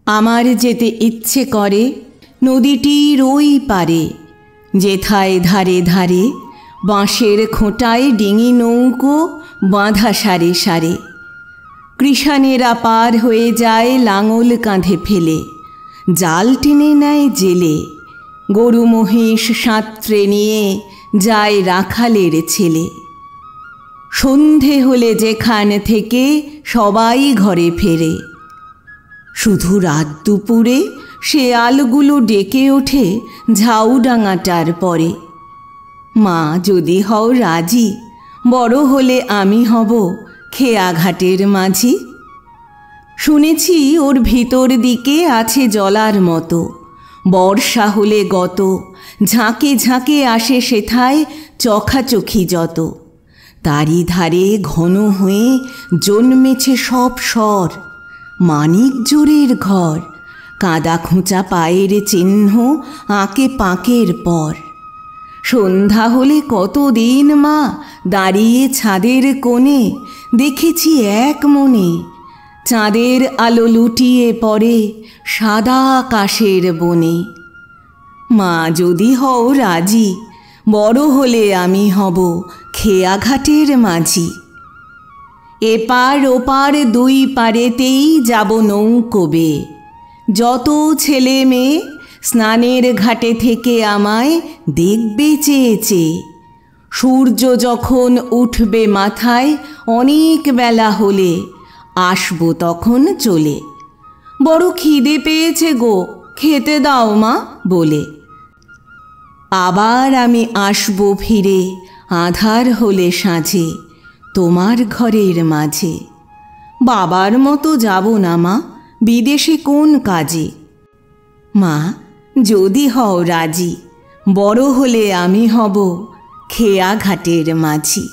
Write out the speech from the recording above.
আমার যেতে ইচ্ছে করে নদীটির ওই পারে, যেথায় ধারে ধারে বাঁশের খোঁটায় ডিঙি নৌকো বাঁধা সারে সারে। কৃষাণেরা পার হয়ে যায় লাঙল কাঁধে ফেলে, জাল টেনে নেয় জেলে। গরু মহিষ সাঁতরে নিয়ে যায় রাখালের ছেলে। সন্ধে হলে যেখান থেকে সবাই ঘরে ফেরে, শুধু রাত দুপুরে শেয়ালগুলো ডেকে ওঠে ঝাউডাঙাটার পরে। মা যদি হও রাজি, বড় হলে আমি হব খেয়াঘাটের মাঝি। শুনেছি ওর ভিতর দিকে আছে জলার মতো, বর্ষা হলে গত ঝাঁকে ঝাঁকে আসে সেথায় চখাচখি যত। তারই ধারে ঘন হয়ে জন্মেছে সব স্বর, মানিক জোরের ঘর, কাদা খোঁচা পায়ের চিহ্ন আঁকে পাঁকের পর। সন্ধ্যা হলে কতদিন মা দাঁড়িয়ে ছাদের কোণে দেখেছি এক মনে, চাঁদের আলো লুটিয়ে পড়ে সাদা আকাশের বনে। মা যদি হও রাজি, বড় হলে আমি হব খেয়াঘাটের মাঝি। এপার ওপার দুই পারেতেই যাব নৌকোবে, যত ছেলে মেয়ে স্নানের ঘাটে থেকে আমায় দেখবে চেয়ে চেয়ে। সূর্য যখন উঠবে মাথায় অনেক বেলা হলে, আসবো তখন চলে। বড় খিদে পেয়েছে গো, খেতে দাও মা বলে। আবার আমি আসবো ফিরে আঁধার হলে সাঁঝে তোমার ঘরের মাঝে। বাবার মতো যাব না মা বিদেশে কোন কাজে। মা যদি হও রাজি, বড় হলে আমি হব খেয়াঘাটের মাঝি।